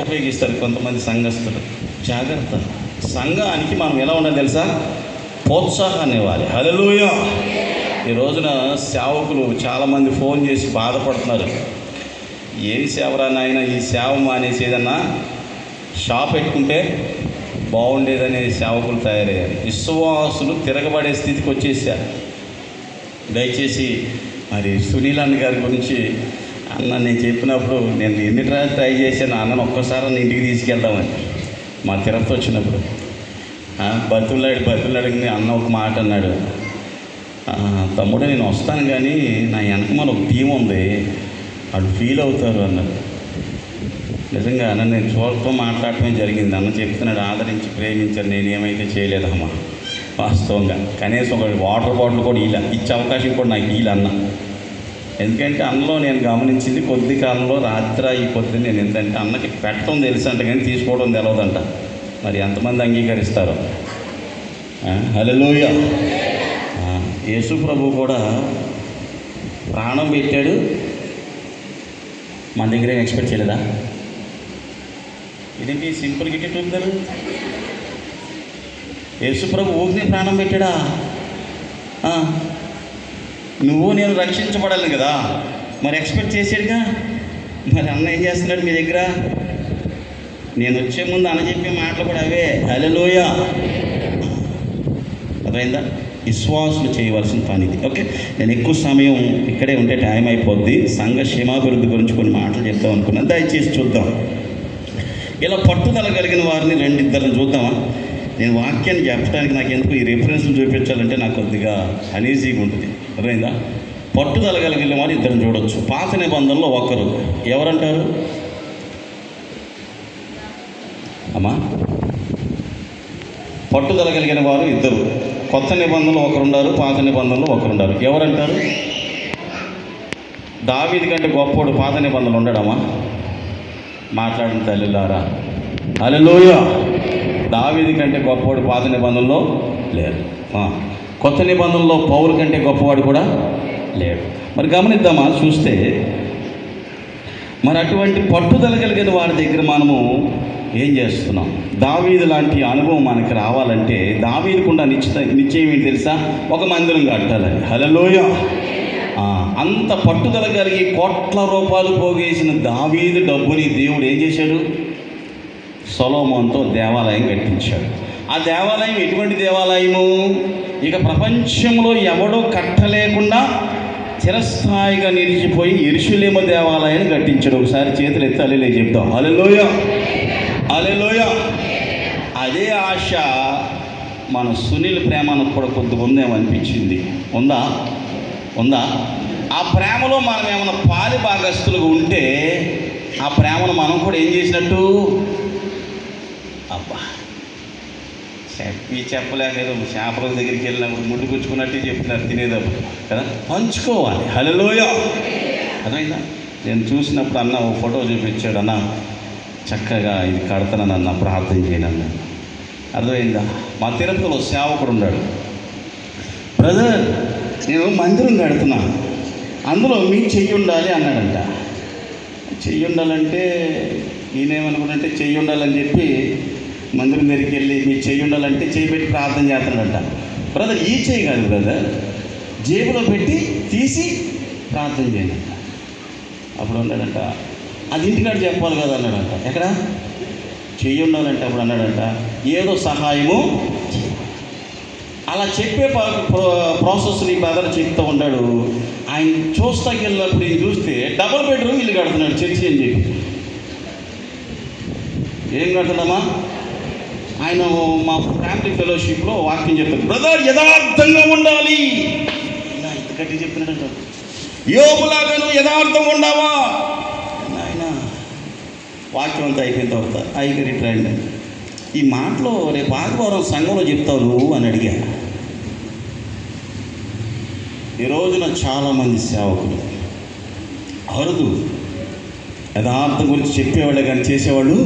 ఉపయోగిస్తారు కొంతమంది సంఘస్థులు. జాగ్రత్త. సంఘానికి మనం ఎలా ఉండాలి తెలుసా? ప్రోత్సాహాన్ని ఇవ్వాలి. హల్లెలూయా. ఈ రోజున సేవకులు చాలామంది ఫోన్ చేసి బాధపడుతున్నారు. ఏం సేవరా నాయన, ఈ సేవ మానేసి ఏదన్నా షాప్ పెట్టుకుంటే బాగుండేదనే సేవకులు తయారయ్యారు. విశ్వాసులు తిరగబడే స్థితికి వచ్చేసారు. దయచేసి మరి సునీల్ అన్న గారి గురించి అన్న నేను చెప్పినప్పుడు నేను ఎన్ని ట్రై చేశాను అన్నను ఒక్కసారి ఇంటికి తీసుకెళ్దామని మా తిరుపతి వచ్చినప్పుడు బతులాడిని అన్న ఒక మాట అన్నాడు, తమ్ముడు నేను వస్తాను కానీ నా వెనక మన ఒక టీం ఉంది, వాళ్ళు ఫీల్ అవుతారు అన్నాడు. నిజంగా అన్న నేను చూడటం మాట్లాడటమే జరిగింది. అన్న చెప్తున్నాడు ఆదరించి ప్రేమించారు, నేనేమైతే చేయలేదమ్మా వాస్తవంగా. కనీసం ఒక వాటర్ బాటిల్ కూడా ఇచ్చే అవకాశం కూడా నాకు అన్న. ఎందుకంటే అన్నలో నేను గమనించింది కొద్ది కాలంలో రాత్రి ఈ పొద్దున నేను ఏంటంటే అన్నకి పెట్టడం తెలుసు అంట కానీ తీసుకోవడం తెలియదంట. మరి ఎంతమంది అంగీకరిస్తారు? హల్లెలూయా. యేసు ప్రభు కూడా ప్రాణం పెట్టాడు, మన దగ్గర ఏం ఎక్స్పెక్ట్ చేయలేదా? ఇదేంటి సింపుల్గా ఇట్లా చూపుతారు? యేసు ప్రభు ఊరిని ప్రాణం పెట్టాడా? నువ్వు నేను రక్షించబడాలి కదా, మరి ఎక్స్పెక్ట్ చేసాడుగా. మరి అన్న ఏం చేస్తున్నాడు మీ దగ్గర? నేను వచ్చే ముందు అన్న చెప్పే మాటలు కూడా అవే. హల్లెలూయా. అర్థమైందా? విశ్వాసులు చేయవలసిన పని ఇది. ఓకే, నేను ఎక్కువ సమయం ఇక్కడే ఉంటే టైం అయిపోద్ది. సంఘ క్షేమాభివృద్ధి గురించి కొన్ని మాటలు చెప్తాం అనుకున్నాను, దయచేసి చూద్దాం. ఇలా పట్టుదల కలిగిన వారిని రెండిద్దరిని చూద్దామా? నేను వాక్యాన్ని చెప్పడానికి నాకు ఎందుకు ఈ రిఫరెన్స్లు చూపించాలంటే నాకు కొద్దిగా అనీజీగా ఉంటుంది. అర్థమైందా? పట్టుదల కలిగిన వారు ఇద్దరిని చూడవచ్చు. పాత నిబంధనలో ఒకరు ఎవరంటారు అమ్మా? పట్టుదల కలిగిన వారు ఇద్దరు. కొత్త నిబంధనలో ఒకరుండారు, పాత నిబంధనలో ఒకరుండారు. ఎవరంటారు? దావీదు కంటే గొప్పోడు పాత నిబంధనలు ఉండడమ్మా? మాట్లాడిన తల్లిలారా, హల్లెలూయా. దావీదు కంటే గొప్పవాడు పాత నిబంధనలో లేడు. కొత్త నిబంధనలో పౌలు కంటే గొప్పవాడు కూడా లేడు. మరి గమనిద్దామా? చూస్తే మరి అటువంటి పట్టుదల కలిగిన వారి దగ్గర మనము ఏం చేస్తున్నాం? దావీదు లాంటి అనుభవం మనకి రావాలంటే దావీదుకుండా నిశ్చయం ఏంటి తెలుసా? ఒక మందిరం కట్టాలని. హల్లెలూయా. అంత పట్టుదల కలిగి కోట్ల రూపాయలు పోగేసిన దావీదు డబ్బుని దేవుడు ఏం చేశాడు? సొలొమోనుతో దేవాలయం కట్టించాడు. ఆ దేవాలయం ఎటువంటి దేవాలయము? ఇక ప్రపంచంలో ఎవడో కట్టలేకుండా చిరస్థాయిగా నిలిచిపోయి యెరూషలేము దేవాలయాన్ని కట్టించాడు. ఒకసారి చేతులు ఎత్తి హల్లెలూయా చెప్తాం. హల్లెలూయా, హల్లెలూయా. అదే ఆశ మన సునీల్ ప్రేమను కూడా కొద్దిగా ఉందేమనిపించింది. ఉందా? ఆ ప్రేమలో మనం ఏమైనా పాలి భాగస్తులుగా ఉంటే ఆ ప్రేమను మనం కూడా ఏం చేసినట్టు? అబ్బా చెప్పలేక ఏదో చేపల దగ్గరికి వెళ్ళినప్పుడు ముడ్డు గుచ్చుకున్నట్టు చెప్తున్నారు తినేటప్పుడు కదా. పంచుకోవాలి. హల్లెలూయా. అర్థమైందా? నేను చూసినప్పుడు అన్న ఓ ఫోటో చూపించాడు. అన్న చక్కగా ఇది కడతానన్న, ప్రార్థన చేయనన్న. అర్థమైందా? మా తిరుపతిలో సేవకుడు ఉన్నాడు. బ్రదర్ నేను మందిరం కడుతున్నాను, అందులో మీ చెయ్యి ఉండాలి అన్నాడంట. చెయ్యి ఉండాలంటే నేనేమనుకున్నంటే చెయ్యి ఉండాలని చెప్పి మందిరం దగ్గరికి వెళ్ళి మీ చెయ్యి ఉండాలంటే చెయ్యి పెట్టి ప్రార్థన చేస్తాడంట. బ్రదర్ ఈ చెయ్యి కాదు బ్రదర్, జేబులో పెట్టి తీసి ప్రార్థన చేయాలంట. అప్పుడు అన్నాడంట అది ఇంటికాడ చెప్పాలి కదా అన్నాడంట. ఎక్కడ చెయ్యి ఉండాలంటే అప్పుడు అన్నాడంట ఏదో సహాయము. అలా చెప్పే ప్రాసెస్ నీ బ్రదర్ చెప్తూ ఉన్నాడు. ఆయన చూస్తాకి వెళ్ళినప్పుడు ఈయన చూస్తే డబుల్ బెడ్రూమ్ ఇల్లు కడుతున్నాడు చర్చి అని చెప్పి. ఏం కడుతున్నామా? ఆయన మా ఫ్యామిలీ ఫెలోషిప్లో వాక్యం చెప్తాడు. బ్రదర్ యథార్థంగా ఉండాలి. ఇంత గట్టి చెప్తున్నాడంట. యోబులాగా నువ్వు యథార్థంగా ఉండావా? ఆయన వాక్యం అంతా అయిపోయిన తర్వాత రిట్రైండ్ ఈ మాటలో రేపు ఆదివారం సంఘంలో చెప్తావు నువ్వు అని అడిగా. ఈ రోజున చాలామంది సేవకులు అరుదు యథార్థం గురించి చెప్పేవాళ్ళే కానీ చేసేవాళ్ళు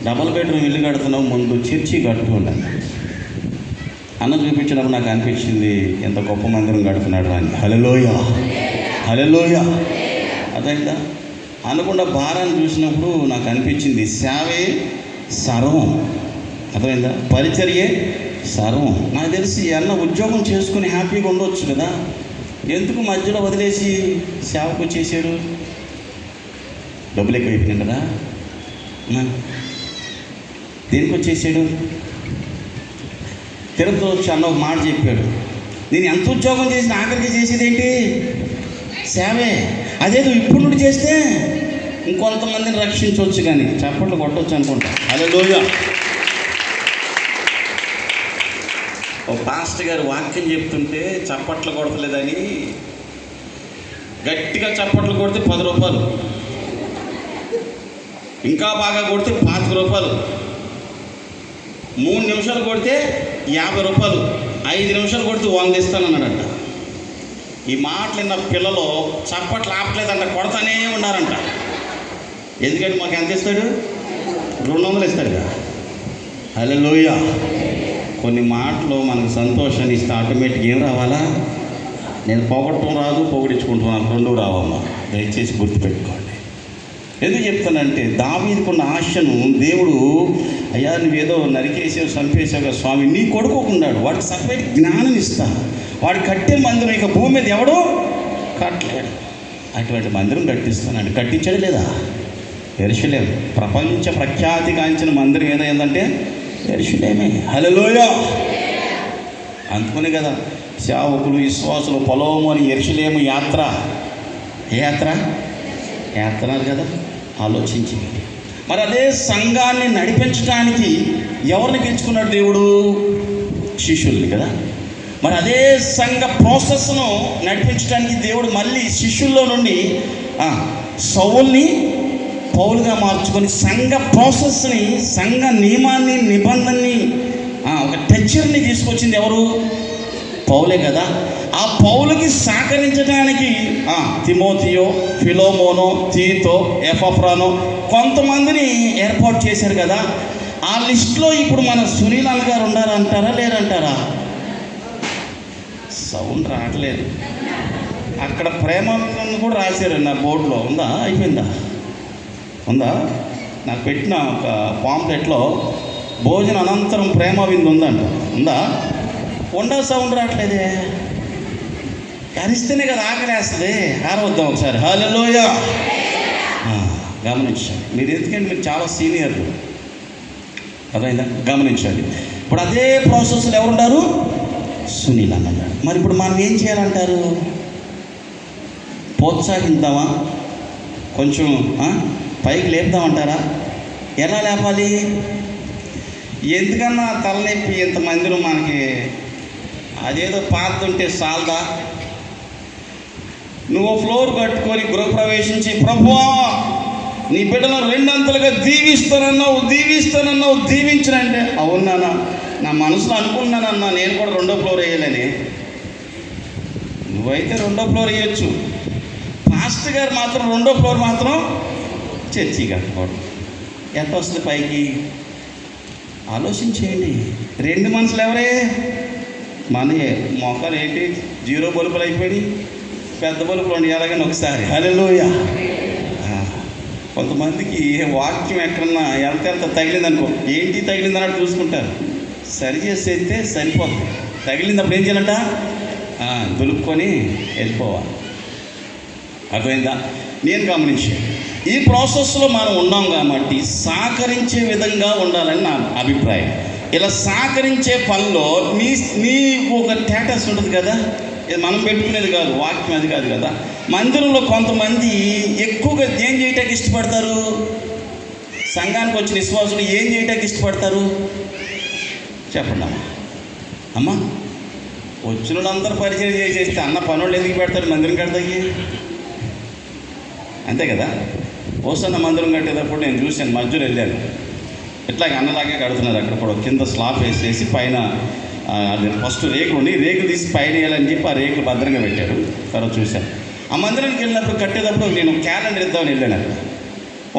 డబల్ బెడ్రూమ్ ఇల్లు కడుతున్నావు, ముందు చర్చి కట్టుకుంటాను అన్న చూపించినప్పుడు నాకు అనిపించింది ఎంత గొప్ప మందిరం కడుతున్నాడు అని. హల్లెలూయా, హల్లెలూయా. అదైందా? అనుకున్న భారాన్ని చూసినప్పుడు నాకు అనిపించింది సేవే సర్వం. అర్థమైందా? పరిచర్యే సర్వం. నాకు తెలిసి అన్న ఉద్యోగం చేసుకుని హ్యాపీగా ఉండవచ్చు కదా, ఎందుకు మధ్యలో వదిలేసి సేవకు వచ్చేసాడు? డబ్బులు ఎక్కువైపోయినాయి కదా, దేనికి వచ్చేసాడు? తిరుపతి వచ్చి అన్న ఒక మాట చెప్పాడు, నేను ఎంత ఉద్యోగం చేసిన ఆఖరికి చేసేది ఏంటి? సేవే. అదేదో ఇప్పుడు నుండి చేస్తే ఇంకొంతమందిని రక్షించవచ్చు, కానీ చప్పట్లు కొట్టవచ్చు అనుకుంటా. హల్లెలూయా. ఓ పాస్టర్ గారు వాక్యం చెప్తుంటే చప్పట్లు కొడతలేదని గట్టిగా చప్పట్లు కొడితే 10 రూపాయలు, ఇంకా బాగా కొడితే 25 రూపాయలు, 3 నిమిషాలు కొడితే 50 రూపాయలు, 5 నిమిషాలు కొడితే 100 ఇస్తానన్నాడంట. ఈ మాటలు విన్న పిల్లలు చప్పట్లు ఆపలేదంట, కొడతానే ఉన్నారంట. ఎందుకంటే మాకు ఎంత ఇస్తాడు? 200 ఇస్తాడు కదా. హల్లెలూయా. కొన్ని మాటలు మనకు సంతోషాన్ని ఇస్తే ఆటోమేటిక్ ఏం రావాలా? నేను పొగట్టడం రాదు, పొగిడించుకుంటున్నాను, 2 రావమ్మా. దయచేసి గుర్తుపెట్టుకోండి. ఎందుకు చెప్తానంటే దావీదుకున్న ఆశను దేవుడు, అయ్యా నువ్వేదో నరికేసావు చంపేసావు స్వామి, నీ కొడుకున్నాడు, వాడికి సపరేట్ జ్ఞానం ఇస్తా, వాడు కట్టే మందిరం ఇక భూమి మీద ఎవడో కట్టలేడు, అటువంటి మందిరం కట్టిస్తానండి. కట్టించాడు లేదా? యెరూషలేము. ప్రపంచ ప్రఖ్యాతిగాంచిన మందిరం ఏదైందంటే యెరూషలేమే. హల్లెలూయా. అందుకునే కదా సేవకులు విశ్వాసులు పొలము అని యెరూషలేము యాత్ర. ఏ యాత్ర? యాత్రన్నారు కదా. ఆలోచించి మరి అదే సంఘాన్ని నడిపించడానికి ఎవరిని ఎంచుకున్నాడు దేవుడు? శిష్యుల్ని కదా. మరి అదే సంఘ ప్రాసెస్ను నడిపించడానికి దేవుడు మళ్ళీ శిష్యుల్లో నుండి సౌలుని పౌలుగా మార్చుకొని సంఘ ప్రాసెస్ని, సంఘ నియమాన్ని, నిబంధనని, ఒక టెక్చర్ని తీసుకొచ్చింది ఎవరు? పౌలే కదా. ఆ పౌలుకి సహకరించడానికి తిమోతియో, ఫిలోమోనో, తీతో, ఎపఫ్రానో కొంతమందిని ఏర్పాటు చేశారు కదా. ఆ లిస్టులో ఇప్పుడు మన సునీలాల్ గారు ఉండారంటారా లేరంటారా? సౌండ్ రావట్లేదు. అక్కడ ప్రేమ కూడా రాశారు నా బోర్డులో. ఉందా? అయిపోయిందా? ఉందా? నాకు పెట్టిన ఒక పాంప్లెట్లో భోజన అనంతరం ప్రేమ విందు ఉందంట. ఉందా? ఉండా. సౌండ్ రావట్లేదే. అరిస్తేనే కదా ఆకలేస్తుంది. ఆరవద్దాం ఒకసారి. హల్లెలూయా. గమనించండి. మీరు ఎందుకంటే మీరు చాలా సీనియర్లు, అదైందా? గమనించండి. ఇప్పుడు అదే ప్రాసెస్లో ఎవరున్నారు? సునీల్ అన్నాడు. మరి ఇప్పుడు మనం ఏం చేయాలంటారు? ప్రోత్సహిద్దామా? కొంచెం పైకి లేపుదామంటారా? ఎలా లేపాలి? ఎందుకన్నా తలనొప్పి ఇంతమందిలో మనకి అదేదో పాడుతుంటే చాలదా? నువ్వు ఫ్లోర్ కట్టుకొని గృహప్రవేశించి ప్రభువా నీ బిడ్డలను 2 అంతలుగా దీవిస్తానన్నావు దీవించనంటే, అవునానా నా మనసులో అనుకున్నానన్నా నేను కూడా 2వ ఫ్లోర్ వేయాలని. నువ్వైతే 2వ ఫ్లోర్ వేయచ్చు, పాస్టర్ గారు మాత్రం 2వ ఫ్లోర్ మాత్రం చర్చి కట్టుకోవడం ఎంత వస్తుంది పైకి? ఆలోచించేయండి. 2 మనుషులు ఎవరే? మనయే. మొక్కలు ఏంటి 0 బల్బులు అయిపోయి పెద్ద బల్బులు ఉండి ఎలాగని ఒకసారి. హల్లెలూయా. కొంతమందికి వాక్యం ఎక్కడన్నా ఎంత తగిలిందనుకో, ఏంటి తగిలిందన్నట్టు చూసుకుంటారు. సరి చేసేస్తే సరిపోతుంది. తగిలిందప్పుడు ఏం చేయాలంట? దులుపుకొని వెళ్ళిపోవాలి. అర్థమైందా? నేను గమనించాను. ఈ ప్రాసెస్లో మనం ఉన్నాం కాబట్టి సహకరించే విధంగా ఉండాలని నా అభిప్రాయం. ఇలా సహకరించే పనిలో నీకు ఒక స్టేటస్ ఉంటుంది కదా. ఇది మనం పెట్టుకునేది కాదు, వాక్యం అది కాదు కదా. మందిరంలో కొంతమంది ఎక్కువగా ఏం చేయటానికి ఇష్టపడతారు? సంఘానికి వచ్చిన విశ్వాసులు ఏం చేయటానికి ఇష్టపడతారు? చెప్పండి అమ్మా. వచ్చిన వాళ్ళందరూ పరిచయం చేసేస్తే అన్న పనులు ఎందుకు పెడతారు మందిరం కడతాకి? అంతే కదా. ఓసన్న మందిరం కట్టేటప్పుడు నేను చూశాను, మధ్యలో వెళ్ళాను. ఇట్లాగే అన్నలాగే కడుతున్నారు. అక్కడ కూడా కింద స్లాబ్ వేసేసి పైన అది ఫస్ట్ రేకులు ఉండి రేకులు తీసి పైన వేయాలని చెప్పి ఆ రేకులు భద్రంగా పెట్టారు. తర్వాత చూశాను. ఆ మందిరానికి వెళ్ళినప్పుడు కట్టేటప్పుడు నేను క్యాలెండర్ ఇద్దామని వెళ్ళాను. అక్కడ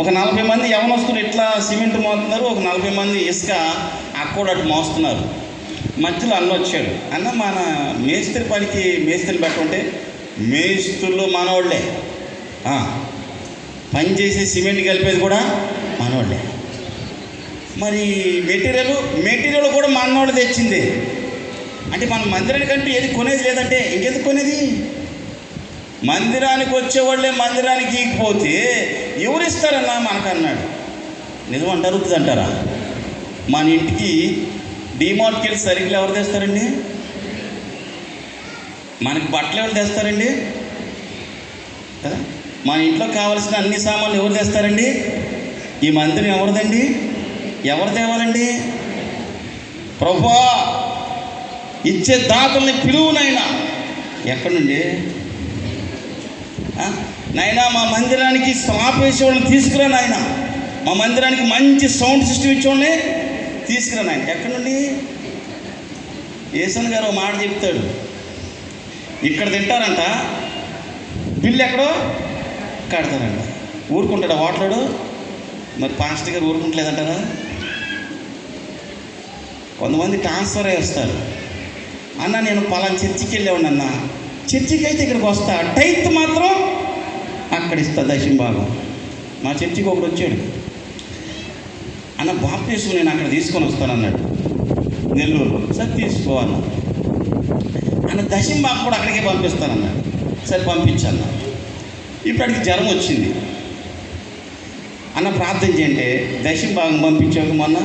ఒక 40 మంది యవనస్తులు ఇట్లా సిమెంట్ మోస్తున్నారు, ఒక 40 మంది ఇసుక అక్కడ అటు మోస్తున్నారు. మధ్యలో అన్న వచ్చాడు. అన్న మన మేస్త్రి పనికి మేస్త్రిని పెట్టకుంటే మేస్త్రులు మనవాళ్ళే పని చేసి సిమెంట్ కలిపేది కూడా మనోళ్ళే. మరి మెటీరియల్ కూడా మనోళ్ళు తెచ్చింది. అంటే మన మందిరానికంటే ఏది కొనేది లేదంటే ఇంకెందుకు కొనేది? మందిరానికి వచ్చేవాళ్ళే మందిరానికి ఇకపోతే ఎవరిస్తారన్నా మనకన్నాడు. నిజం అంటారు, వద్దు అంటారా? మన ఇంటికి డిమార్ట్కి వెళ్ళి సరుకులు ఎవరు తెస్తారండి? మనకి బట్టలు ఎవరు తెస్తారండి కదా? మన ఇంట్లో కావాల్సిన అన్ని సామాన్లు ఎవరు తెస్తారండి? ఈ మందిరం ఎవరిదండి? ఎవరు తేవాలండి? ప్రభువా ఇచ్చే దాతల్ని పిలువునైనా. ఎక్కడి నుండి? నాయనా మా మందిరానికి స్లాప్ వేసేవాళ్ళని తీసుకురా నాయన, మా మందిరానికి మంచి సౌండ్ సిస్టమ్ ఇచ్చేవాళ్ళని తీసుకురా నాయన. ఎక్కడి నుండి? ఏసన్ గారు మాట చెప్తాడు, ఇక్కడ తింటారంట, బిల్లు ఎక్కడో కడతారంట. ఊరుకుంటాడా వాట్లాడు? మరి పాస్టర్ గారు ఊరుకుంటలేదంటారా? కొంతమంది ట్రాన్స్ఫర్ అయ్యి వస్తారు. అన్న నేను పలానా చర్చికి వెళ్ళేవాడిని అన్న, చర్చికి అయితే ఇక్కడికి వస్తా, టైత్ మాత్రం అక్కడ ఇస్తా దశమ భాగం. మా చర్చికి ఒకడు వచ్చాడు, అన్న బాప్టిజం నేను అక్కడ తీసుకొని వస్తాను అన్నాడు, నెల్లూరులో. సరే తీసుకోవాలన్నా. అన్న దశమ భాగం కూడా అక్కడికే పంపిస్తానన్నాడు. సరే పంపించాను. ఇప్పుడు అడిగి జ్వరం వచ్చింది. అన్న ప్రార్థన చేయంటే దశమ భాగం పంపించాక మొన్న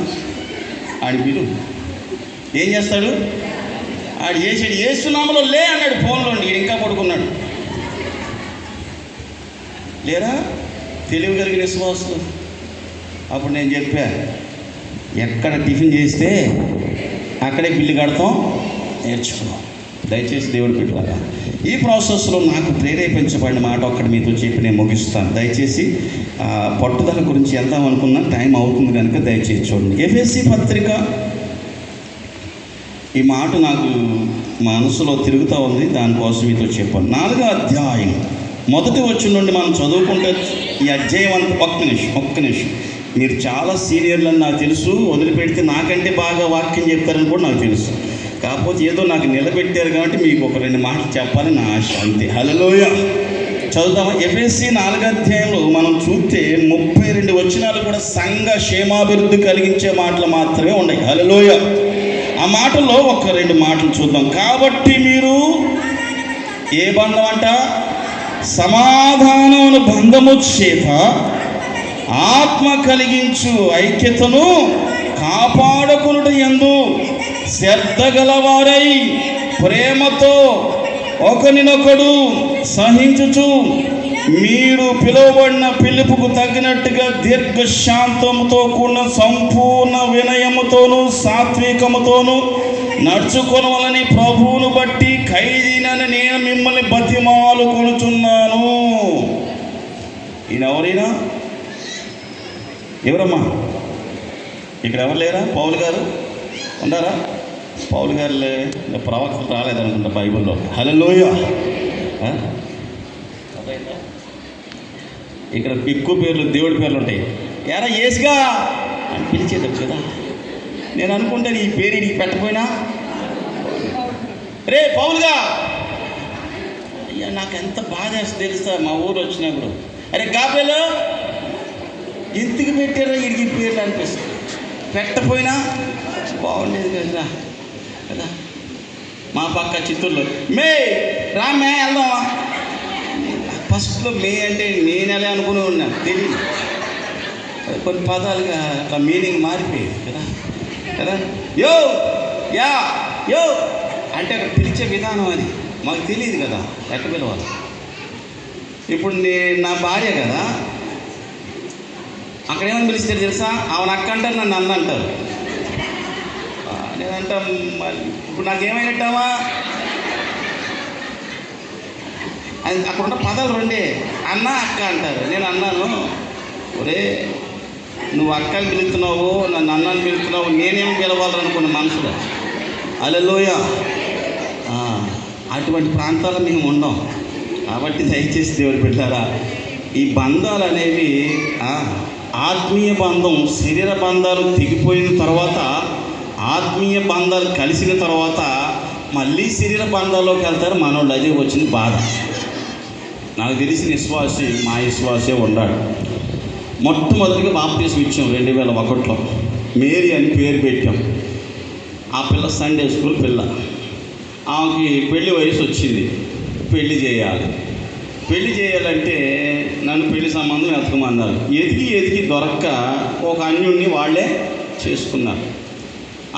ఆడి వీడు ఏం చేస్తాడు? ఆడు చేసాడు, ఏసునామలో లే అన్నాడు ఫోన్లో. ఇంకా పడుకున్నాడు. లేరా తెలివి కలిగిన విశ్వాసులు. అప్పుడు నేను చెప్పా, ఎక్కడ టిఫిన్ చేస్తే అక్కడే బిల్లు కడతాం, నేర్చుకున్నాం. దయచేసి దేవుడు పెట్టారా, ఈ ప్రాసెస్లో నాకు ప్రేరేపించబడిన మాట ఒక్కటి మీతో చెప్పి నేను ముగిస్తాను. దయచేసి పట్టుదల గురించి వెళ్దాం అనుకున్నా, టైం అవుతుంది కనుక దయచేసి చూడండి. ఎఫెసీ పత్రిక, ఈ మాట నాకు మనసులో తిరుగుతూ ఉంది, దానికోసం మీతో చెప్పాను. 4వ అధ్యాయం మొదటి వచ్చిన నుండి మనం చదువుకుంటే ఈ అధ్యాయం అంతా ఒక్క నిమిషం. మీరు చాలా సీనియర్లని నాకు తెలుసు, వదిలిపెడితే నాకంటే బాగా వాక్యం చెప్తారని కూడా నాకు తెలుసు. కాకపోతే ఏదో నాకు నిలబెట్టారు కాబట్టి మీకు ఒక 2 మాటలు చెప్పాలని నా ఆశ, అంతే. హల్లెలూయా. చదువుతామా? ఎఫెసీ 4వ అధ్యాయంలో మనం చూస్తే 32 వచనాలు కూడా సంఘ క్షేమాభివృద్ధి కలిగించే మాటలు మాత్రమే ఉన్నాయి. హల్లెలూయా. ఆ మాటల్లో ఒక 2 మాటలు చూద్దాం. కాబట్టి మీరు ఏ బంధం అంట? సమాధానమును బంధము చేత ఆత్మ కలిగించు ఐక్యతను కాపాడుకొనుట యందు శ్రద్ధ గలవారై ప్రేమతో ఒకరినొకడు సహించుచు మీరు పిలువబడిన పిలుపుకు తగినట్టుగా దీర్ఘశాంతముతో కూడిన సంపూర్ణ వినయముతోనూ సాత్వికముతోనూ నడుచుకొనవలని ప్రభువును బట్టి ఖైదీనని నేను మిమ్మల్ని బతిమాలు కొనుచున్నాను. ఈయన ఎవరైనా? ఎవరమ్మా? ఇక్కడ ఎవరు లేరా? పౌలు గారు ఉన్నారా? పౌలు గారు ప్రవక్తలు రాలేదనుకుంటా బైబిల్లో. హల్లెలూయా. ఇక్కడ ఎక్కువ పేర్లు దేవుడి పేర్లు ఉంటాయి. ఎరా ఏసుగా అని పిలిచేది కదా. నేను అనుకుంటాను ఈ పేరు ఇడికి పెట్టకపోయినా, రే పౌలుగా, అయ్యా నాకు ఎంత బాధ వేస్తుంది తెలుసా మా ఊరు వచ్చినప్పుడు. అరే గాబేలు ఎందుకు పెట్టారా ఇడికి పేర్లు అనిపిస్తుంది. పెట్టపోయినా బాగుండేది కదా కదా. మా పక్క చిత్తూరులో మే రామే వెళ్దామా. ఫస్ట్లో మే అంటే నేను ఎలా అనుకుని ఉన్నా తెలియదు. కొన్ని పదాలుగా అట్లా మీనింగ్ మారిపోయేది కదా కదా. యో యా యో అంటే అక్కడ పిలిచే విధానం అది మాకు తెలియదు కదా, ఎట్ట పిలవాలి. ఇప్పుడు నా భార్య కదా, అక్కడ ఏమని పిలుస్తారు తెలుసా? ఆమెను అక్క అంటారు, నన్ను అన్న అంటారు. నేనంటా ఇప్పుడు నాకేమైనట్టావా? అది అక్కడ ఉన్న పదాలు 2 అన్న అక్క అంటారు. నేను అన్నాను, ఒరే నువ్వు అక్కని పిలుస్తున్నావు, నన్ను అన్నని పిలుస్తున్నావు, నేనేం పిలవాలనుకున్న మనసులో. హల్లెలూయా. అటువంటి ప్రాంతాల్లో మేము ఉండం. కాబట్టి దయచేసి దేవుడు పెట్టారా, ఈ బంధాలు అనేవి ఆత్మీయ బంధం, శరీర బంధాలు తెగిపోయిన తర్వాత, ఆత్మీయ బంధాలు కలిసిన తర్వాత మళ్ళీ శరీర బంధాల్లోకి వెళ్తారు మనోళ్ళు. అదే వచ్చింది బాధ. నాకు తెలిసిన విశ్వాసి మా విశ్వాసే ఉన్నాడు. మొట్టమొదటిగా బాప్తీసం ఇచ్చాం 2001లో. మేరీ అని పేరు పెట్టాం. ఆ పిల్ల సండే స్కూల్ పిల్ల. ఆమెకి పెళ్లి వయసు వచ్చింది. పెళ్లి చేయాలంటే నన్ను పెళ్లి సంబంధం వెతకమన్నారు. ఎదిగి దొరక్క ఒక అన్యుడిని వాళ్ళే చేసుకున్నారు.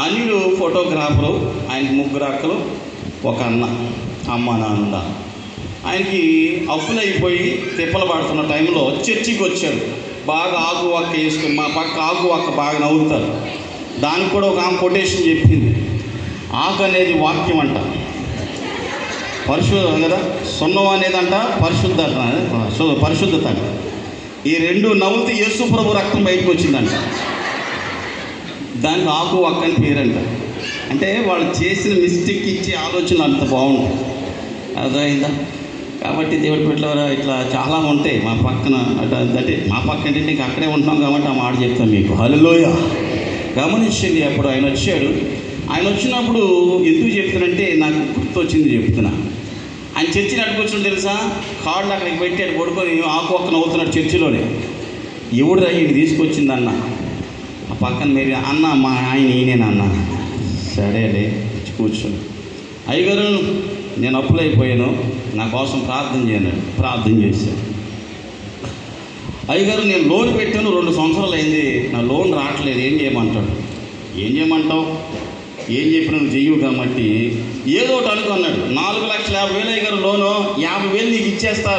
అన్యుడు ఫోటోగ్రాఫరు, ఆయనకి 3 అక్కలు, ఒక అన్న, అమ్మ నాన్న. ఆయనకి అప్పులు అయిపోయి తిప్పలు పడుతున్న టైంలో చర్చికి వచ్చాడు. బాగా ఆకు వక్క వేసుకుని, మా పక్క ఆకు వక్క బాగా నవ్వుతారు. దానికి కూడా ఒక ఆమె కొటేషన్ చెప్పింది. ఆకు అనేది వాక్యం అంట, పరిశుద్ధ కదా. సున్నం అనేదంట పరిశుద్ధత. ఈ 2 నవ్వుతూ యేసు ప్రభు రక్తం బయటకు వచ్చిందంట. దానికి ఆకు వక్క అని పేరంట. అంటే వాళ్ళు చేసిన మిస్టేక్ ఇచ్చే ఆలోచనలు అంత బాగుంటాయి. అర్థమైందా? కాబట్టి దేవుడి బిడ్డలారా ఇట్లా చాలా ఉంటాయి మా పక్కన. అంటే మా పక్క అంటే నీకు అక్కడే ఉంటున్నాం కాబట్టి ఆ మాట చెప్తాను మీకు. హల్లెలూయా. గమనించండి. అప్పుడు ఆయన వచ్చాడు. ఆయన వచ్చినప్పుడు ఎందుకు చెప్తానంటే నాకు గుర్తొచ్చింది చెప్తున్నా. ఆయన చర్చిని అట్టుకొచ్చిన తెలుసా, కాళ్ళు అక్కడికి పెట్టాడు, పడుకొని ఆకు ఒక్క నవ్వుతున్నాడు చర్చిలోనే. ఎవడు ఈయన తీసుకొచ్చిందన్న. ఆ పక్కన మీరు అన్న మా ఆయన ఈయనేనన్న. సరేలే కూర్చొని, అయ్యగారు నేను అప్పులైపోయాను, నా కోసం ప్రార్థన చేయను. ప్రార్థన చేశాను. అయ్యగారు నేను లోన్ పెట్టాను, 2 సంవత్సరాలు అయింది, నా లోన్ రావట్లేదు, ఏం చేయమంటాడు. ఏం చేయమంటావు, ఏం చెప్పినా నువ్వు చెయ్యవు కాబట్టి ఏదో ఒకటి అనుకున్నాడు. 4,50,000 అయ్యగారు లోను, 50,000 నీకు ఇచ్చేస్తా,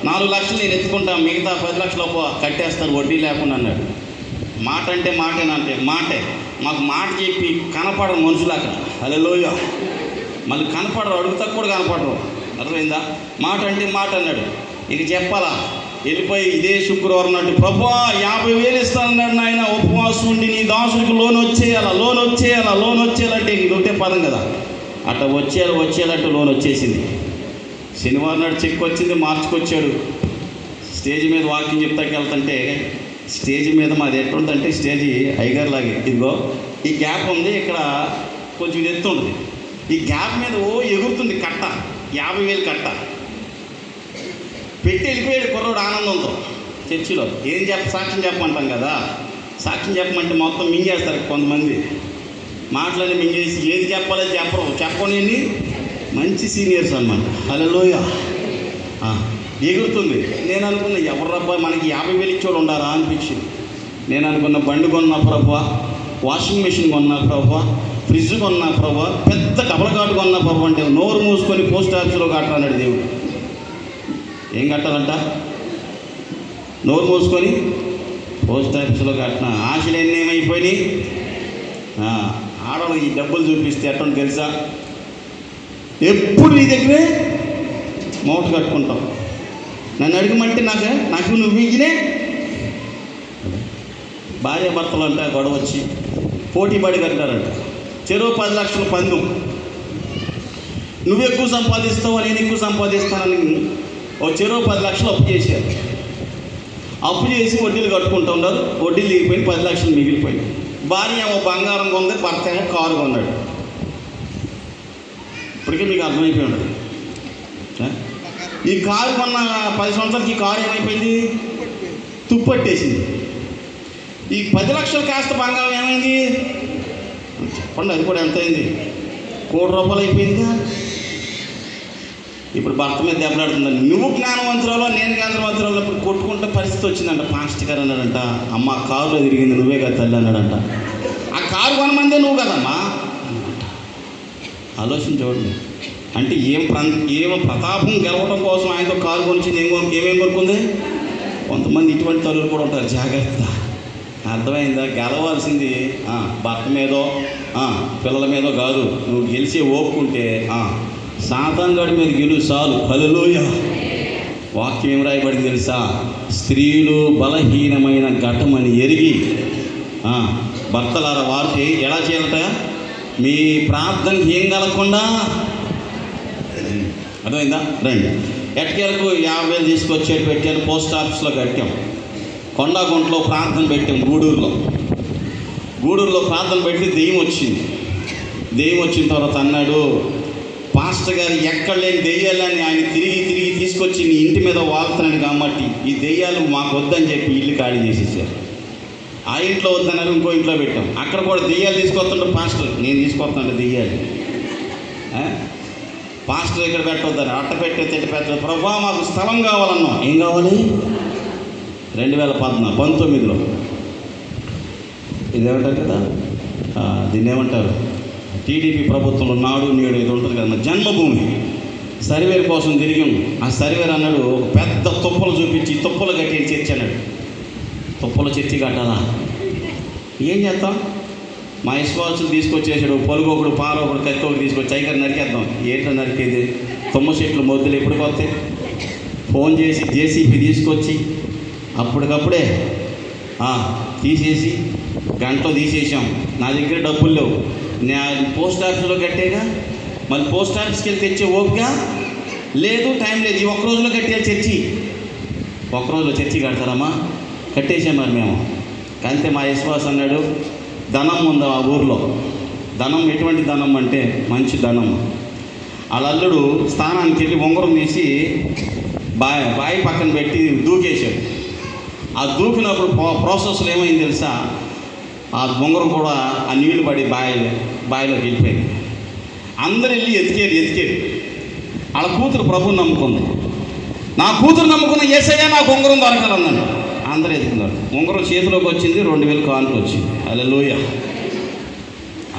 4 లక్షలు నేను ఎత్తుకుంటాను, మిగతా 10 లక్షలు కట్టేస్తారు వడ్డీ లేకుండా అన్నాడు. మాట అంటే మాటేనంటే మాటే. మాకు మాట చెప్పి కనపడరు మనుషులు అక్కడ. హల్లెలూయా. మళ్ళీ కనపడరు, అడుగుతా కూడా కనపడరు. అర్థమైందా? మాట అంటే మాట అన్నాడు. ఇక చెప్పాలా, వెళ్ళిపోయి ఇదే శుక్రవారం నాటి ప్రభువా 50,000 ఇస్తానన్నాడు నాయన, ఉపవాసం ఉండి నీ దాసుడికి లోన్ వచ్చేయాలంటే ఇది ఒకటే పదం కదా. అట్లా వచ్చేయాలంటే లోన్ వచ్చేసింది. శనివారం నాడు చెక్ వచ్చింది, మార్చుకొచ్చాడు. స్టేజ్ మీద వాకింగ్ చెప్తాకి వెళ్తుంటే, స్టేజ్ మీద మాది ఎట్లుందంటే స్టేజీ అయ్యగారు లాగే, ఇదిగో ఈ గ్యాప్ ఉంది, ఇక్కడ కొంచెం ఎత్తు ఉంటుంది, ఈ గ్యాప్ మీద ఎగురుతుంది కట్ట, 50,000 కట్ట పెట్టి వెళ్ళిపోయాడు కుర్రోడు ఆనందంతో చర్చిలో. సాక్ష్యం చెప్పమంటాం కదా, సాక్ష్యం చెప్పమంటే మొత్తం మింగేస్తారు కొంతమంది. మాటలని మింగేసి ఏది చెప్పాలో చెప్పని మంచి సీనియర్స్ అన్నమాట. హల్లెలూయా. ఎగురుతుంది. నేను అనుకున్న ఎవర్రబ్బా మనకి 50,000 ఇచ్చేవాడు ఉండారా అనిపించింది. నేను అనుకున్న బండి కొన్నా ప్రభువా, వాషింగ్ మెషిన్ కొన్నా ప్రభువా, ఫ్రిడ్జ్ కొన్నా ప్రభువా, పెద్ద డబల్ కార్డు కొన్నా ప్రభువా అంటే నోరు మూసుకొని పోస్ట్ ఆఫీసులో కట్టాలన్నాడు దేవుడు. ఏం కట్టాలంట? నోరు మూసుకొని పోస్ట్ ఆఫీసులో కట్టిన. ఆశలు ఎన్ని ఏమైపోయినాయి. ఆడవాళ్ళు ఈ డబ్బులు చూపిస్తే ఎట్లా తెలుసా, ఎప్పుడు నీ దగ్గరే మూట కట్టుకుంటాం. నన్ను అడగమంటే నాకు నువ్వు ఇగినే. భార్య భర్తలు అంట గొడవ వచ్చి పోటీ పడి కట్టారంట. చెరువు 10 లక్షల పందెం. నువ్వు ఎక్కువ సంపాదిస్తావు, నేను ఎక్కువ సంపాదిస్తానని చెరువు 10 లక్షలు అప్పు చేశారు. అప్పు చేసి వడ్డీలు కట్టుకుంటూ ఉన్నారు. వడ్డీలు దిగిపోయి 10 లక్షలు మిగిలిపోయింది. భార్య ఏమో బంగారం కొంది, భర్త ఏమో కారు కొన్నాడు. ఇప్పటికే మీకు అర్థమైపోయి ఉంటుంది. ఈ కారు కొన్న 10 సంవత్సరాలకి ఈ కారు ఏమైపోయింది, తుప్పట్టేసింది. ఈ 10 లక్షలు కాస్త బంగారం ఏమైంది చెప్పండి, అది కూడా ఎంత అయింది, 1 కోటి రూపాయలు అయిపోయిందిగా. ఇప్పుడు భర్త మీద దెబ్బలాడుతుందండి. నువ్వు జ్ఞానవంతురాలో నేను జ్ఞానవంతురాలో ఇప్పుడు కొట్టుకుంటే పరిస్థితి వచ్చిందంట. పాస్టర్ గారు అన్నాడంట, అమ్మ కారులో తిరిగింది నువ్వే కదా తల్లి అన్నాడంట. ఆ కారు కొనమందే నువ్వు కదమ్మా. ఆలోచన చూడండి. అంటే ఏం ప్రతాపం గెలవడం కోసం ఆయనతో కారు కొనిచ్చింది. ఏమేమి కొనుక్కుంది. కొంతమంది ఇటువంటి తల్లులు కూడా ఉంటారు, జాగ్రత్త. అర్థమైందా? గెలవాల్సింది భర్త మీదో పిల్లల మీదో కాదు. నువ్వు గెలిచే ఓపుకుంటే సాతానుగాడి మీద గెలువు చాలు. హల్లెలూయా. వాక్యం ఏం రాయబడింది తెలుసా, స్త్రీలు బలహీనమైన ఘటమని ఎరిగి భర్తలారా వారికి ఎలా చేయాలట, మీ ప్రార్థనకి ఏం కలగకుండా. అర్థమైందా? రండి. ఎట్కేలకు 50,000 తీసుకొచ్చేది పెట్టాను, పోస్ట్ ఆఫీస్లో కట్టాం. కొండగుంటలో ప్రార్థన పెట్టాం. గూడూరులో ప్రార్థన పెట్టి దెయ్యం వచ్చింది. దెయ్యం వచ్చిన తర్వాత అన్నాడు, పాస్టర్ గారు ఎక్కడ లేని దెయ్యాలని ఆయన తిరిగి తిరిగి తీసుకొచ్చి నీ ఇంటి మీద వాళ్తున్నాడు కాబట్టి ఈ దెయ్యాలు మాకు వద్దని చెప్పి ఇల్లు ఖాళీ చేసేసారు. ఆ ఇంట్లో వద్దన్నారు, ఇంకో ఇంట్లో పెట్టాం. అక్కడ కూడా దెయ్యాలు తీసుకొస్తుంటే పాస్టర్ నేను తీసుకొస్తాను దెయ్యాలు. పాస్టర్ ఇక్కడ పెట్టొద్దని అట్ట పెట్టే తిట్ట పెట్టదు. ప్రభా మాకు స్థలం కావాలన్నాం. ఏం కావాలి? 2019లో ఇదేమంటారు కదా, దీన్ని ఏమంటారు, టీడీపీ ప్రభుత్వంలో నాడు నేడు ఇది ఉంటుంది కదా, జన్మభూమి సర్వేర్ కోసం తిరిగాం. ఆ సర్వేర్ అన్నాడు ఒక పెద్ద తుప్పలు చూపించి తుప్పలు కట్టి చర్చి అన్నాడు. తుప్పలు చర్చి కట్టాలా? ఏం చేస్తాం? మా విశ్వాసులు తీసుకొచ్చేసాడు. పొలుగొకడు పాలొకడు కత్తి ఒకటి తీసుకొచ్చి చైకర్ నరికేద్దాం. ఏంటో నరికేది? తుమ్మ చెట్లు మొద్దులు ఎప్పుడు కొత్తే ఫోన్ చేసి జేసీబీ తీసుకొచ్చి అప్పటికప్పుడే తీసేసి గంటలో తీసేసాం. నా దగ్గర డబ్బులు లేవు, నేను పోస్ట్ ఆఫీస్లో కట్టేగా. మళ్ళీ పోస్ట్ ఆఫీస్కి వెళ్ళి తెచ్చే ఓపిక లేదు, టైం లేదు. ఈ ఒక్కరోజులో కట్టే చర్చి, ఒక్కరోజులో చర్చి కడతారమ్మా? కట్టేసాం మరి మేము. అంతే మా విశ్వాసం అన్నాడు. ధనం ఉంది ఆ ఊర్లో. ధనం ఎటువంటి ధనం అంటే మంచి ధనం. వాళ్ళ అల్లుడు స్థానానికి వెళ్ళి ఉంగరం తీసి బావి పక్కన పెట్టి దూకేశాడు. ఆ దూకినప్పుడు ప్రాసెస్లో ఏమైంది తెలుసా? ఆ ఉంగరం కూడా ఆ నీళ్లు పడి బావిలోకి వెళ్ళిపోయింది. అందరు వెళ్ళి ఎతికేరు. వాళ్ళ కూతురు ప్రభుని నమ్ముకుంది. నా కూతురు నమ్ముకున్న యేసయ్య నాకు ఉంగరం దొరకాలన్నాడు. అందరూ ఎదుగుతున్నారు. ఉంగరం చేతిలోకి వచ్చింది, 2000 కానుక వచ్చింది. హల్లెలూయా!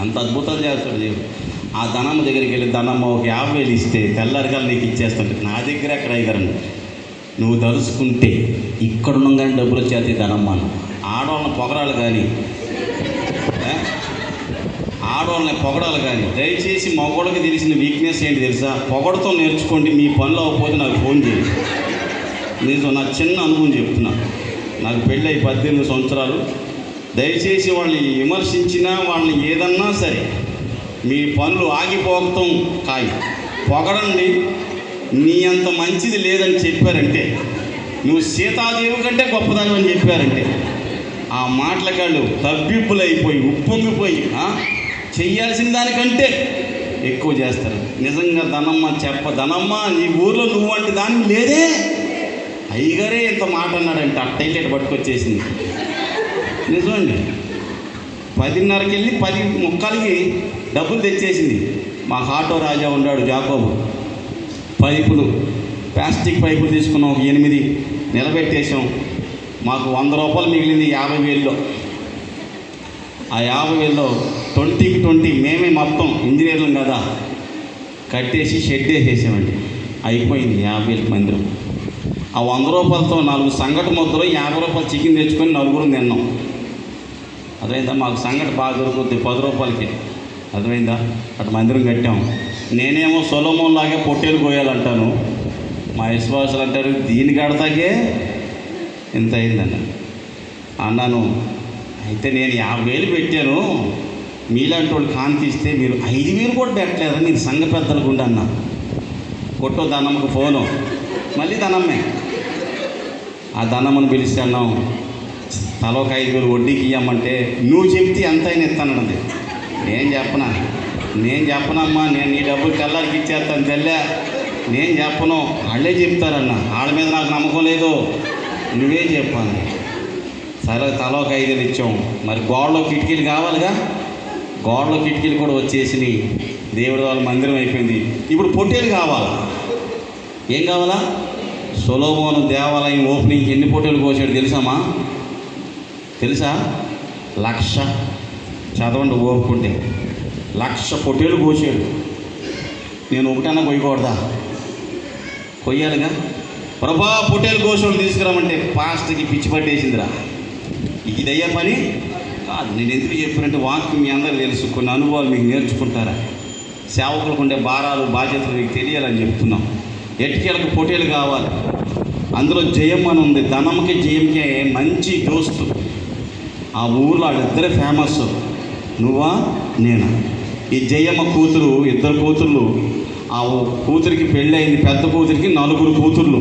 అంత అద్భుతాలు చేస్తాడు దేవుడు. ఆ ధనమ్మ దగ్గరికి వెళ్ళి, ధనమ్మ ఒక 50,000 ఇస్తే తెల్లారిగా నీకు ఇచ్చేస్తాడు. నా దగ్గర ఎక్కడ అయ్యారని నువ్వు తలుచుకుంటే ఇక్కడున్న కానీ డబ్బులు వచ్చేది ధనమ్మ. ఆడవాళ్ళని పొగడాలి కానీ దయచేసి మగవాళ్ళకి తెలిసిన వీక్నెస్ ఏంటి తెలుసా? పొగడతో నేర్చుకోండి. మీ పనులు అవ్వకపోతే నాకు ఫోన్ చేయండి. నిజం, నా చిన్న అనుభవం చెప్తున్నా. నాకు పెళ్ళి 18 సంవత్సరాలు. దయచేసి వాళ్ళని విమర్శించినా వాళ్ళని ఏదన్నా సరే మీ పనులు ఆగిపోతాం కాదు. పొగడండి. నీ అంత మంచిది లేదని చెప్పారంటే, నువ్వు సీతాదేవి కంటే గొప్పదాని అని చెప్పారంటే, ఆ మాటలకాళ్ళు తబ్బిబ్బులైపోయి ఉప్పొంగిపోయి చెయ్యాల్సిన దానికంటే ఎక్కువ చేస్తారు. నిజంగా ధనమ్మ నీ ఊర్లో నువ్వు అంటే దానికి లేదే. అయ్యగారే ఇంత మాట అన్నాడంటే అట్టయిలేట్ పట్టుకొచ్చేసింది. నిజమండి. 10:30కి వెళ్ళి 10:30కి డబ్బులు తెచ్చేసింది. మా ఆటో రాజా ఉన్నాడు జాకోబు. ప్లాస్టిక్ పైపులు తీసుకున్నాం, 8 నిలబెట్టేసాం. మాకు 100 రూపాయలు మిగిలింది 50,000లో. ఆ 50,000లో 20కి 20 మేమే మొత్తం ఇంజనీర్లం కదా కట్టేసి షెడ్ వేసేసామండి. అయిపోయింది 50,000 మందిరం. ఆ 100 రూపాయలతో 4 సంగటి ముద్దలు, 50 రూపాయలు చికెన్ తెచ్చుకొని 4 తిన్నాం. అర్థమైందా? మాకు సంగటి బాగా దొరుకుతుంది 10 రూపాయలకి. అర్థమైందా? అటు మందిరం కట్టాం. నేనేమో సొలొమోన్లాగే పొట్టేలు కోయాలంటాను. మా విశ్వాసులు అంటారు దీని కడతాకే ఇంత అయిందన్న అన్నాను. అయితే నేను 50,000 పెట్టాను, మీలాంటి వాళ్ళు కాంతిస్తే మీరు 5,000 కూడా పెట్టలేదని నేను సంఘ పెద్దలకు ఉండి అన్నా. కొట్టో ధనమ్మకు ఫోను, మళ్ళీ ధనమ్మే. ఆ ధనమ్మను పిలిచి అన్నాం, తలోక 5,000 వడ్డీకి ఇవ్వమంటే నువ్వు చెప్తే ఎంత అయినా ఇస్తానన్నది. నేను చెప్పనమ్మా, నేను నీ డబ్బులు తెల్లారికి ఇచ్చేస్తాను తెల్లే, నేను చెప్పను, వాళ్ళే చెప్తారన్న. వాళ్ళ మీద నాకు నమ్మకం లేదు, నువ్వే చెప్పాను. సరే తలోక 5,000 ఇచ్చాం. మరి గోడలో కిటికీలు కావాలిగా, గోడలో కిటికీలు కూడా వచ్చేసినాయి. దేవుడి వాళ్ళ మందిరం అయిపోయింది. ఇప్పుడు పొట్టేలు కావాలా? ఏం కావాలా? సొలొమోను దేవాలయం ఓపెనింగ్కి ఎన్ని పొట్టేలు కోసాడు తెలుసా? 1,00,000. చదవండి ఓపుకుంటే 1,00,000 పొట్టేలు కోసాడు. నేను ఒకటన్నా కొయ్యకూడదా? కొయ్యాలిగా. ప్రభా పొట్టేలు కోసేవాళ్ళు తీసుకురామంటే పాస్ట్కి పిచ్చి పట్టేసిందిరా. ఇదయ్యే పని కాదు. నేను ఎందుకు చెప్పినట్టు వాక్యం మీ అందరూ తెలుసు, కొన్ని అనుభవాలు మీకు నేర్చుకుంటారా? సేవకులకు ఉండే భారాలు బాధ్యతలు మీకు తెలియాలని చెప్తున్నాం. ఎటుకేలకు పొట్టేలు కావాలి. అందులో జయం అని ఉంది. ధనంకి జయంకే మంచి దోస్తు. ఆ ఊర్లో వాళ్ళిద్దరే ఫేమస్, నువ్వా నేనా. ఈ జయమ్మ కూతురు, 2 కూతుర్లు. ఆ కూతురికి పెళ్ళయింది, పెద్ద కూతురికి 4 కూతుర్లు.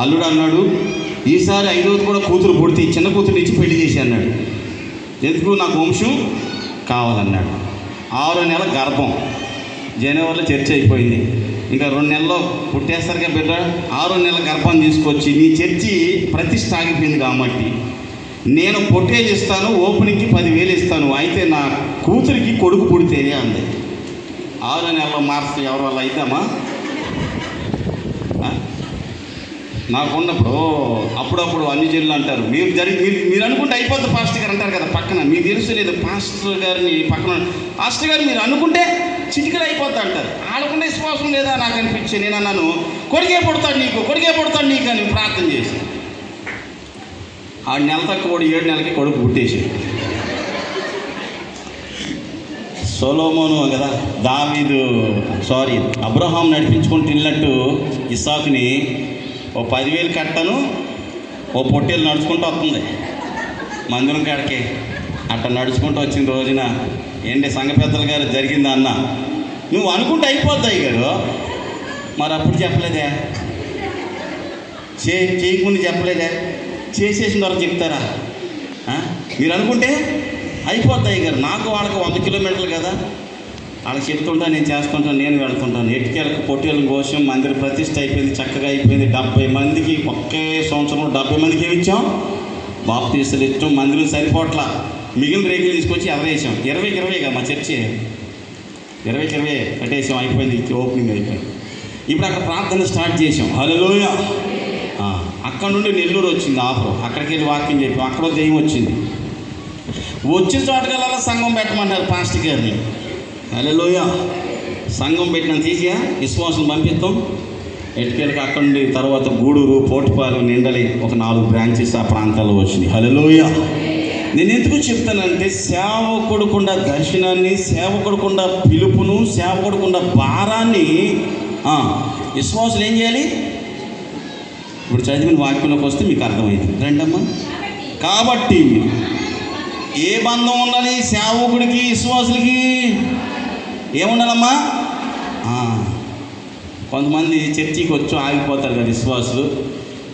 అల్లుడు అన్నాడు ఈసారి 5వది కూడా కూతురు పుడితే చిన్న కూతురు ఇచ్చి పెళ్లి చేసి అన్నాడు. ఎందుకు? నాకు వంశం కావాలన్నాడు. 6వ నెల గర్భం. జనవరిలో చర్చ అయిపోయింది. ఇంకా 2 నెలల్లో పుట్టేస్తారుగా బిడ్డ. 6 నెలల గర్భం తీసుకొచ్చి నీ చర్చి ప్రతిష్ఠ ఆగిపోయింది కాబట్టి నేను పొట్టేలు ఇస్తాను, ఓపెనింగ్కి 10,000 ఇస్తాను, అయితే నా కూతురికి కొడుకు పుడితేనే అంది. 6 నెలల్లో మార్చి ఎవరి వల్ల అయితామా? నాకున్నప్పుడు అప్పుడప్పుడు అన్ని జిల్లు అంటారు, మీరు అనుకుంటే అయిపోద్ది పాస్టర్ గారు అంటారు కదా పక్కన. మీకు తెలుసు లేదు పాస్టర్ గారిని పక్కన, పాస్టర్ గారు మీరు అనుకుంటే చిటికలు అయిపోద్ది అంటారు. ఆడకుండా విశ్వాసం లేదా నాకు అనిపించే. నేను అన్నాను కొడుకే పుడతాడు నీకు అని ప్రార్థన చేసి 6 నెలల తక్కువ 7 నెలలకి కొడుకు పుట్టేసి. సొలొమోను కదా, అబ్రహాం నడిపించుకుంటూ వెళ్ళినట్టు ఇస్సాకుని ఓ 10,000 కట్టను ఓ పొట్టేలు నడుచుకుంటూ వస్తుంది మందిరం కాడికి. అట్లా నడుచుకుంటూ వచ్చిన రోజున ఏంటి సంఘ పెద్దల గారు జరిగిందా అన్న, నువ్వు అనుకుంటే అయిపోద్ది గారు, మరి అప్పుడు చెప్పలేదే, చేయకముందు చెప్పలేదే, చేసేసిన తర్వాత చెప్తారా? మీరు అనుకుంటే అయిపోద్ది గారు. నాకు వాళ్ళకి 100 కిలోమీటర్లు కదా, వాళ్ళకి చెప్తుంటా, నేను చేస్తుంటాను, నేను వెళ్తుంటాను. ఎట్టుకెళ్ళకి పొట్టేళ్ళ కోసం మందిర ప్రతిష్ఠ అయిపోయింది, చక్కగా అయిపోయింది. 70 మందికి ఒకే సంవత్సరంలో 70 మందికి ఏమి ఇచ్చాం? బాప్తీసాలు ఇచ్చాం. మందిరం సరిపోట్ల మిగిలిన రేకులు తీసుకొచ్చి ఎదరేసాం. 20కి 20 కదా మా చర్చి, 20కి 20 కట్టేసాం, అయిపోయింది, ఓపెనింగ్ అయిపోయింది. ఇప్పుడు అక్కడ ప్రార్థన స్టార్ట్ చేసాం. హల్లెలూయా. అక్కడ నుండి నెల్లూరు వచ్చింది ఆఫర్, అక్కడికి వెళ్ళి వాక్యం చెప్పాం. అక్కడ దెయ్యం వచ్చింది. వచ్చిన చోటకల్లా సంఘం పెట్టమన్నారు పాస్టర్ గారిని. హల్లెలూయా. సంఘం పెట్టినంత ఈజీగా విశ్వాసం పంపిస్తాం. ఎటుకెళ్ళకి అక్కడ నుండి తర్వాత గూడూరు, పోటుపాలెం, నిండలి ఒక 4 బ్రాంచెస్ ఆ ప్రాంతాల్లో వచ్చినాయి. హల్లెలూయా. నేను ఎందుకు చెప్తానంటే సేవకుడుకుండా దర్శనాన్ని, సేవకుడుకుండా పిలుపును, సేవకుడుకుండా భారాన్ని విశ్వాసులు ఏం చేయాలి? ఇప్పుడు చదివిన వాక్యంలోకి వస్తే మీకు అర్థమైంది. రండమ్మా. కాబట్టి ఏ బంధం ఉండాలి? సేవకుడికి విశ్వాసులకి ఏముండాలమ్మా? కొంతమంది చర్చికి వచ్చి ఆగిపోతారు కదా విశ్వాసులు.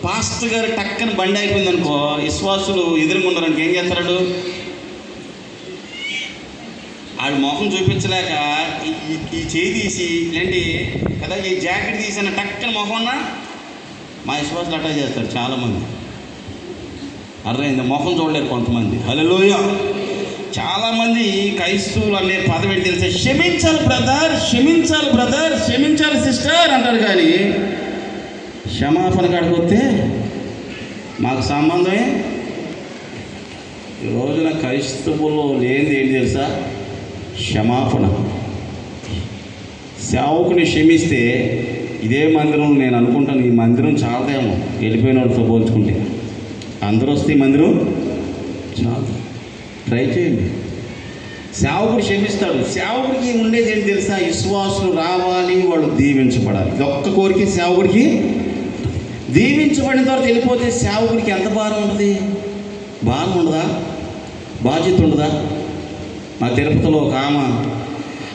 పాస్టర్ గారు టక్కన బండి అయిపోయింది అనుకో, విశ్వాసులు ఎదురుకున్నారనుకో ఏం చేస్తాడు? ఆడు మొహం చూపించలేక ఈ చేయి తీసి లేండి కదా, ఈ జాకెట్ తీసిన టక్కన మొహం మా విశ్వాసులు అటాక్ చేస్తారు చాలామంది. అర్థమైంది? మొహం చూడలేరు కొంతమంది. హల్లెలూయా. చాలామంది క్రైస్తవులు అనే పదం ఏంటి తెలిసే? క్షమించాలి బ్రదర్, క్షమించాలి సిస్టర్ అంటారు. కానీ క్షమాపణ కాడిపోతే మాకు సంబంధమే. ఈ రోజున క్రైస్తవులు లేనిది ఏంటి తెలుసా? క్షమాపణ. సేవకుని క్షమిస్తే ఇదే మందిరం, నేను అనుకుంటాను ఈ మందిరం చాలదేమో వెళ్ళిపోయిన వాళ్ళతో పోల్చుకుంటే. అందరూ వస్తే ఈ మందిరం చాలు. ట్రై చేయండి. సేవకుడు క్షమిస్తాడు. సేవకుడికి ఉండేది ఏంటి తెలుసా? విశ్వాసులు రావాలి, వాళ్ళు దీవించబడాలి. ఇది ఒక్క కోరిక సేవకుడికి. దీవించబడిన తర్వాత వెళ్ళిపోతే సేవకుడికి ఎంత భారం ఉంటుంది? భారం ఉండదా? బాధ్యత ఉండదా? మా తిరుపతిలో ఒక ఆమె,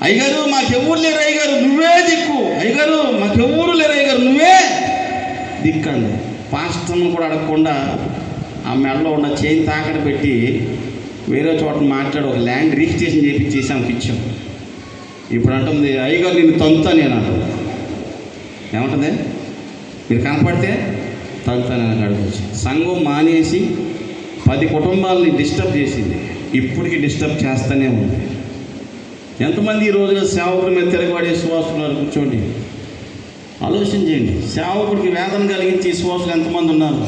అయ్యగారు మాకెవ్వరు లేరు అయ్యగారు, నువ్వే దిక్కు, అయ్యగారు మాకెవ్వరు లేరు అయ్యగారు, నువ్వే దిక్కు అంది. పాస్టర్ను కూడా అడగకుండా ఆ మెడలో ఉన్న చైన్ తాకడ పెట్టి వేరే చోట మాట్లాడి ఒక ల్యాండ్ రిజిస్ట్రేషన్ చేసి ఆమెకి ఇచ్చాం. ఇప్పుడు అంటుంది, అయ్యగారు నేను తంతా, నేను అంటుంది. ఏమంటుంది? మీరు కనపడితే తంతానని అడగచ్చు. సంఘం మానేసి 10 కుటుంబాలని డిస్టర్బ్ చేసింది, ఇప్పటికీ డిస్టర్బ్ చేస్తూనే ఉంది. ఎంతమంది ఈ రోజున సేవకుడి మీద తిరగబడే విశ్వాసులు కూర్చోండి, ఆలోచన చేయండి. సేవకుడికి వేదన కలిగించి విశ్వాసులు ఎంతమంది ఉన్నారు?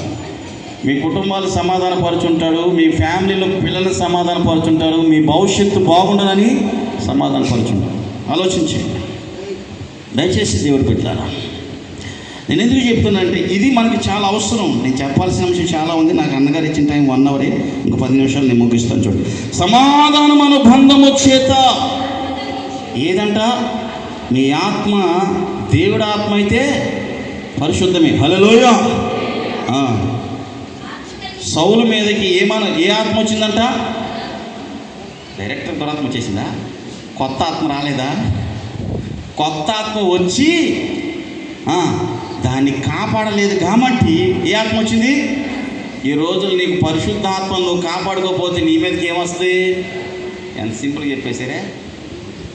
మీ కుటుంబాలు సమాధానపరుచుంటాడు, మీ ఫ్యామిలీలో పిల్లల్ని సమాధానపరుచుంటారు, మీ భవిష్యత్తు బాగుండాలని సమాధానపరుచుంటారు. ఆలోచించండి దయచేసి దేవుడు పెట్టారా. నేను ఎందుకు చెప్తున్నానంటే ఇది మనకి చాలా అవసరం. నేను చెప్పాల్సిన అంశం చాలా ఉంది. నాకు అన్నగారు ఇచ్చిన టైం 1 అవరే, ఇంకో 10 నిమిషాలు నేను ముగిస్తాను. చూడండి, సమాధానం అనుబంధము చేత ఏదంట? మీ ఆత్మ దేవుడి ఆత్మ అయితే పరిశుద్ధమే. హల్లెలూయా. సౌలు మీదకి ఏ ఆత్మ వచ్చిందంట? డైరెక్టర్ దురాత్మ వచ్చేసిందా? కొత్త ఆత్మ రాలేదా? కొత్త ఆత్మ వచ్చి దాన్ని కాపాడలేదు కాబట్టి ఏ ఆత్మ వచ్చింది? ఈ రోజులు నీకు పరిశుద్ధ ఆత్మ నువ్వు కాపాడుకోకపోతే నీ మీదకి ఏమొస్తుంది? ఎంత సింపుల్గా చెప్పేసారే.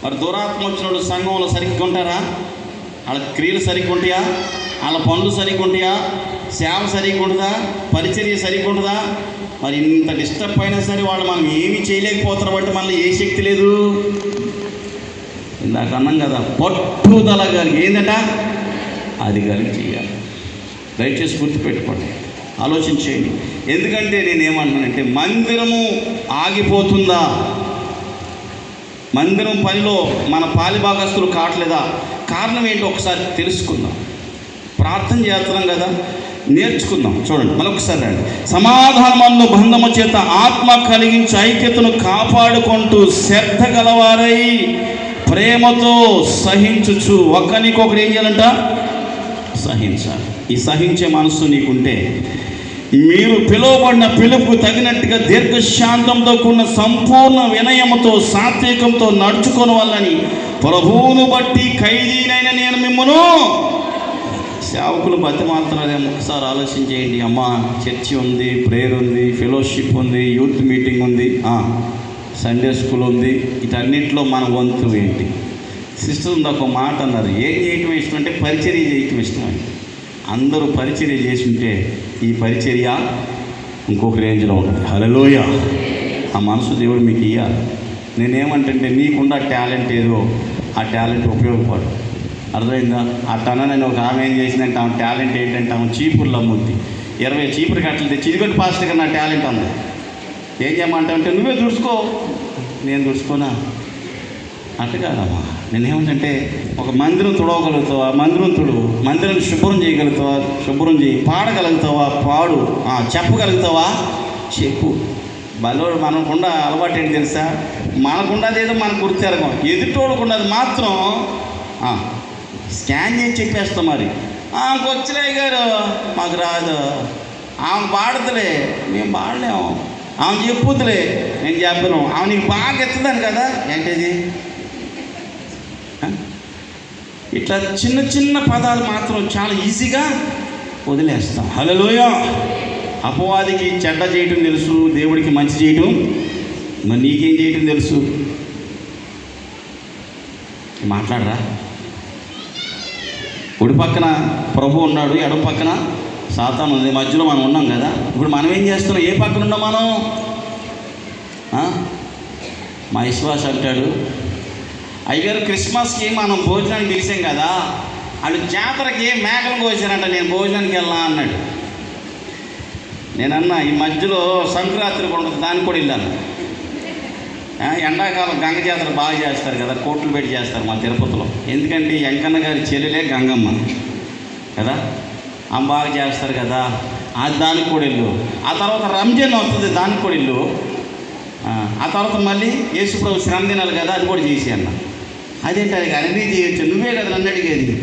మరి దురాత్మ వచ్చినప్పుడు సంఘంలో సరిగ్గా ఉంటారా? వాళ్ళ క్రియలు సరిగ్గా ఉంటాయా? వాళ్ళ పనులు సరిగ్గా ఉంటాయా? సేవ సరిగ్గా ఉంటుందా? పరిచర్య సరిగ్గా ఉంటుందా? మరి ఇంత డిస్టర్బ్ అయినా సరే వాళ్ళు మనం ఏమీ చేయలేకపోతారు అంటే మనలో ఏ శక్తి లేదు. ఇందాక అన్నాం కదా, పట్టుదల కలిగి ఏందట అది కలిగి చేయాలి. దయచేసి గుర్తుపెట్టుకోండి, ఆలోచించేయండి. ఎందుకంటే నేనేమంటున్నానంటే మందిరము ఆగిపోతుందా? మందిరం పనిలో మన పాలిభాగస్తులు కావట్లేదా? కారణం ఏంటో ఒకసారి తెలుసుకుందాం. ప్రార్థన చేస్తున్నాం కదా, నేర్చుకుందాం. చూడండి, మరొకసారి రండి. సమాధానము బంధము చేత ఆత్మ కలిగించి ఐక్యతను కాపాడుకుంటూ శ్రద్ధ గలవారై ప్రేమతో సహించుచు ఒకరికొకరు ఏం చేయాలంట? సహించాలి. ఈ సహించే మనస్సు నీకుంటే మీరు పిలువబడిన పిలుపుకు తగినట్టుగా దీర్ఘశాంతంతో కూడిన సంపూర్ణ వినయముతో సాత్వికంతో నడుచుకోని వాళ్ళని ప్రభువును బట్టి ఖైదీనైన నేను మిమ్మను సేవకులు బతిమాలుతున్నారేమో ఒకసారి ఆలోచించేయండి. అమ్మ, చర్చి ఉంది, ప్రేయర్ ఉంది, ఫెలోషిప్ ఉంది, యూత్ మీటింగ్ ఉంది, సండే స్కూల్ ఉంది. వీటన్నిటిలో మన వంతు ఏంటి? సిస్టర్ ఉంది ఒక మాట అన్నారు, ఏం చేయటం ఇష్టం అంటే పరిచర్య చేయటం ఇష్టం అని. అందరూ పరిచర్య చేసి ఉంటే ఈ పరిచర్య ఇంకొక రేంజ్లో ఉంటుంది. హల్లెలూయా! ఆ మనసు దేవుడు మీకు ఇవ్వాలి. నేనేమంటే నీకున్న టాలెంట్ ఏదో ఆ టాలెంట్ ఉపయోగపడు. అర్థమైందా? అట్టన నేను ఒక ఆమె ఏం చేసిందంటే ఆమె టాలెంట్ ఏంటంటే ఆమె చీపుర్లు అమ్ముద్ది. 20 చీపురు కట్టలు తెచ్చి ఇదిగొట్టి పాస్ట్గా నా టాలెంట్ అంది. ఏం చేయమంటే నువ్వే దుడుచుకో. నేను దుడుచుకోనా? అట్ట కాదమ్మా. నేనేమంటే ఒక మందిరం తుడవగలుగుతావా? మందిరం తుడు. మందిరం శుభ్రం చేయగలుగుతావా? శుభ్రం చేయి. పాడగలుగుతావా? పాడు. చెప్పగలుగుతావా? చెప్పు. బలోడు మనకుండా అలవాటు ఏంటి తెలుసా? మనకున్నదేదో మనకు గుర్తెరగం, ఎదుటోడుకున్నది మాత్రం స్కాన్ చేసి చెప్పేస్తాం. మరి వచ్చినాయి గారు మాకు రాదు, ఆమె పాడదులే మేము పాడలేము, ఆమె చెప్పుతులే నేను చెప్పను, ఆమె నీకు బాగా ఎత్తుదాను కదా ఏంటిది. ఇట్లా చిన్న చిన్న పదాలు మాత్రం చాలా ఈజీగా వదిలేస్తాం. హల్లెలూయా! అపవాదికి చెడ్డ చేయటం తెలుసు, దేవుడికి మంచి చేయటం. మరి నీకేం చేయటం తెలుసు? మాట్లాడరా? కుడి పక్కన ప్రభు ఉన్నాడు, ఎడమ పక్కన సాతాను ఉంది, మధ్యలో మనం ఉన్నాం కదా. ఇప్పుడు మనం ఏం చేస్తున్నాం? ఏ పక్కన ఉన్నాం మనం? మా విశ్వాస అంటాడు, అయ్యగారు క్రిస్మస్కి మనం భోజనానికి పిలిచాం కదా, వాళ్ళు జాతరకి మేకలు కోసారంట, నేను భోజనానికి వెళ్ళా అన్నాడు. నేనన్నా ఈ మధ్యలో సంక్రాంతికి ఉంటుంది, దానికి కూడా వెళ్ళాను. ఎండాకాలం గంగ జాతర బాగా చేస్తారు కదా, కోట్లు పెట్టి చేస్తారు మా తిరుపతిలో. ఎందుకంటే వెంకన్న గారి చెల్లెలే గంగమ్మ కదా, ఆమె బాగా చేస్తారు కదా, అది దానికి కూడా వెళ్ళు. ఆ తర్వాత రంజాన్ వస్తుంది, దానికి కూడా వెళ్ళు. ఆ తర్వాత మళ్ళీ యేసుప్రభు శ్రమ దినాలు కదా, అది కూడా చేసి అన్న. అదేంటి అన్నీ చేయొచ్చు, నువ్వే కదా నన్ను అడిగేది.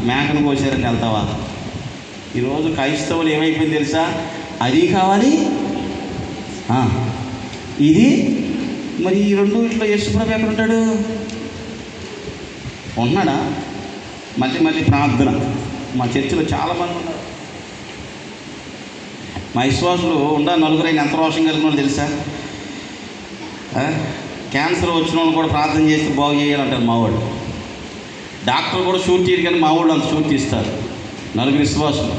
మేకను కోసారని వెళ్తావా? ఈరోజు క్రైస్తవులు ఏమైపోయింది తెలుసా? అది కావాలి, ఇది. మరి ఈ రెండు ఇట్లా యేసుప్రభు ఎక్కడ ఉంటాడు? ఉన్నాడా? మళ్ళీ ప్రార్థన. మా చర్చిలో చాలామంది ఉన్నారు, మా విశ్వాసులు నలుగురైన ఎంత రోషం కలిగిన తెలుసా? క్యాన్సర్ వచ్చిన వాళ్ళు కూడా ప్రార్థన చేస్తే బాగు చేయాలంటారు మా వాళ్ళు. డాక్టర్ కూడా షూట్ చేయరు కానీ మా వాళ్ళు అంత షూట్ తీస్తారు. నలుగురు విశ్వాసులు,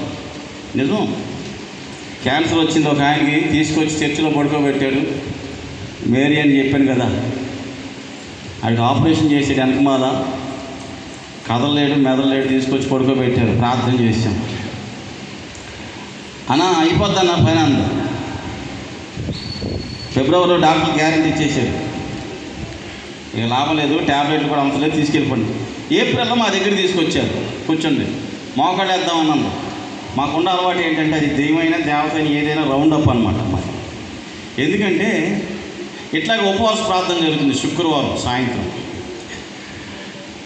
నిజం. క్యాన్సర్ వచ్చింది ఒక ఆయనకి, తీసుకొచ్చి చర్చిలో పడుకోబెట్టాడు. మేరీ అని చెప్పాను కదా, ఆయనకి ఆపరేషన్ చేసాడు. వెనకమాల కదలలేడు, మెదలలేడు, తీసుకొచ్చి పడుకోబెట్టారు. ప్రార్థన చేశాం. అన్నా అయిపోద్ది అన్న పైన అంది. ఫిబ్రవరిలో డాక్టర్ గ్యారెంటీ ఇచ్చేసాడు, ఇక లాభం లేదు, ట్యాబ్లెట్లు కూడా అవసరం లేదు, తీసుకెళ్ళిపోండి. ఏప్రిల్లో మా దగ్గర తీసుకొచ్చారు, కూర్చోండి మోకాళ్ళు వేద్దామన్నాను. మాకున్న అలవాటు ఏంటంటే అది దెయ్యమైన దేవతని ఏదైనా రౌండ్ అప్ అనమాట మాకు. ఎందుకంటే ఇట్లాగే ఉపవాస ప్రార్థన జరుగుతుంది శుక్రవారం సాయంత్రం.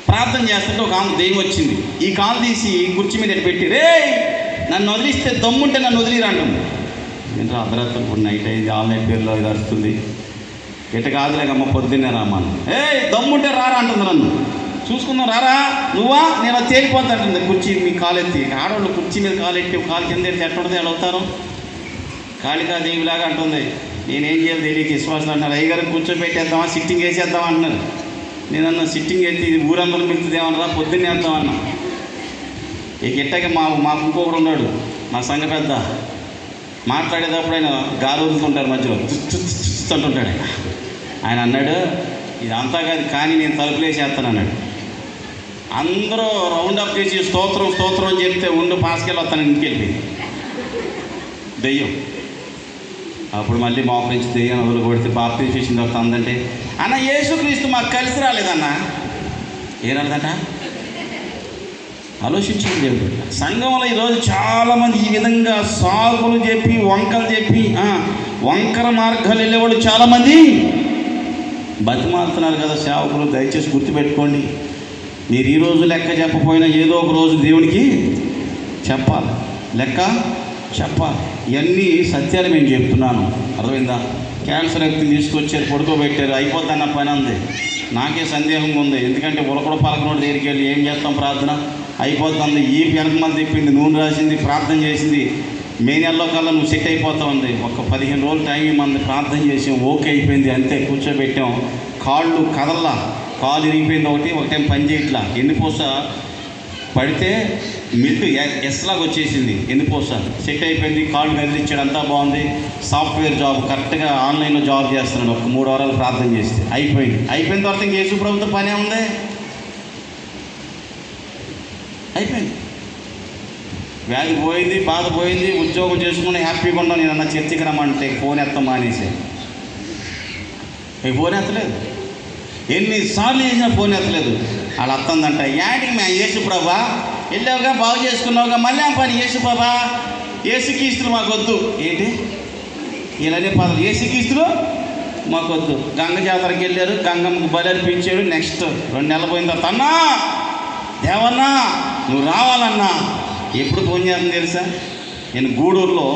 ప్రార్థన చేస్తుంటే ఒక ఆమె దెయ్యం వచ్చింది. ఈ కాలు తీసి కుర్చీ మీద పెట్టి, రే నన్ను వదిలిస్తే దమ్ముంటే నన్ను వదిలిరా అంటుంది. నేను అర్ధరాత్రి ఇప్పుడు నైట్ అయింది, ఆల్ నైట్ పేరులో ఇది అరుస్తుంది. ఎట్ట కాదులేకమ్మ పొద్దున్నే రామాను. దమ్ముంటే రారా అంటుంది. నన్ను చూసుకుందాం, రారా నువ్వా నేను తేలిపోతా అంటుంది. కుర్చీ మీ కాలు ఎత్తి. ఆడవాళ్ళు కుర్చీ మీద కాలు ఎట్టి కాలు కింద ఎత్తి ఎట్టుంటుంది అడుగుతారు. కాళికాదేవిలాగా అంటుంది. నేనేం చేయాలి తెలియక విశ్వాసం అంటున్నారు. అయ్యగారు కూర్చోబెట్టేద్దామా, సిట్టింగ్ వేసేద్దామా అంటున్నారు. నేనన్నా సిట్టింగ్ అయితే ఇది ఊరందరూ మిగుతుంది ఏమన్నా పొద్దున్నే వేద్దామన్నా. ఇక ఇట్టగా మాకు ఇంకొకడు ఉన్నాడు, మా సంఘ పెద్ద. మాట్లాడేటప్పుడు ఆయన గాలి వదులుతుంటారు, మధ్యలో అంటుంటాడు ఆయన అన్నాడు, ఇది అంతా కాదు కానీ నేను తలుపులేసేస్తాను అన్నాడు. అందరూ రౌండప్ చేసి స్తోత్రం స్తోత్రం అని చెప్తే ఉండు పాస్కెళ్ళి వస్తాను ఇంటికి వెళ్ళిపోయింది దెయ్యం. అప్పుడు మళ్ళీ మోకరించి దెయ్యం వదులు కొడితే బాప్తీసం చేసిన తర్వాత అందంటే, అన్న యేసుక్రీస్తు మాకు కలిసి రాలేదన్నా. ఏం రాలేదట? ఆలోచించండి దేవుడు. సంఘంలో ఈరోజు చాలామంది ఈ విధంగా సాగులు చెప్పి వంకలు చెప్పి వంకర మార్గాలు వెళ్ళేవాళ్ళు చాలామంది బతిమాలుతున్నారు కదా. సేవకులు దయచేసి గుర్తుపెట్టుకోండి, మీరు ఈరోజు లెక్క చెప్పపోయినా ఏదో ఒక రోజు దేవునికి చెప్పాలి, లెక్క చెప్పాలి. ఇవన్నీ సత్యాలు మేము చెప్తున్నాను, అర్థమైందా? క్యాన్సర్ వ్యక్తిని తీసుకొచ్చారు, పడుకోబెట్టారు, అయిపోద్దన్న పని ఉంది. నాకే సందేహంగా ఉంది, ఎందుకంటే ఉలకడు పలకనోడు దగ్గరికి వెళ్ళి ఏం చేస్తాం ప్రార్థన అయిపోతుంది. ఈ వెనకమని తిప్పింది, నూనె రాసింది, ప్రార్థన చేసింది, మే నెలలో కల్లా నువ్వు సెట్ అయిపోతా ఉంది. ఒక 15 రోజులు టైం ఇవ్వమంది, ప్రార్థన చేసాం, ఓకే అయిపోయింది, అంతే కూర్చోబెట్టాం. కాళ్ళు కదల్లా, కాలు ఇరిగిపోయింది, ఒకటేం పని చేయట్లా. ఎన్నిపోస పడితే మిల్ట్ ఎస్లాగా వచ్చేసింది, ఎన్నిపోస సెట్ అయిపోయింది, కాళ్ళు కదిలిచ్చాడు, అంతా బాగుంది. సాఫ్ట్వేర్ జాబ్ కరెక్ట్గా ఆన్లైన్లో జాబ్ చేస్తున్నాడు. ఒక 3 వారాలు ప్రార్థన చేస్తే అయిపోయింది. అయిపోయిన తర్వాత ఇంక యేసు ప్రభుత్వం పనే ఉంది, అయిపోయింది. వ్యాధి పోయింది, బాధ పోయింది, ఉద్యోగం చేసుకుని హ్యాపీగా ఉన్నాను. నేను అన్న చర్చికి రమ్మంటే ఫోన్ ఎత్తం మానేసే, ఫోన్ ఎత్తలేదు. ఎన్నిసార్లు చేసినా ఫోన్ ఎత్తలేదు. వాళ్ళు వస్తుందంట, యాడికి మ్యా యేసు ప్రభా వెళ్ళావుగా, బాగు చేసుకున్నావుగా, మళ్ళీ ఆ పని యేసు ప్రభా ఏసుక్రీస్తులు మాకొద్దు. ఏంటి ఇలానే పదాలు, ఏసుక్రీస్తులు మాకొద్దు. గంగ జాతరకి వెళ్ళారు, గంగమ్మకు బలి అర్పించాడు. నెక్స్ట్ 2 నెలలు పోయిన తర్వాత, అన్నా దేవన్నా నువ్వు రావాలన్నా. ఎప్పుడు ఫోన్ చేస్తాను తెలుసా? నేను గూడూరులో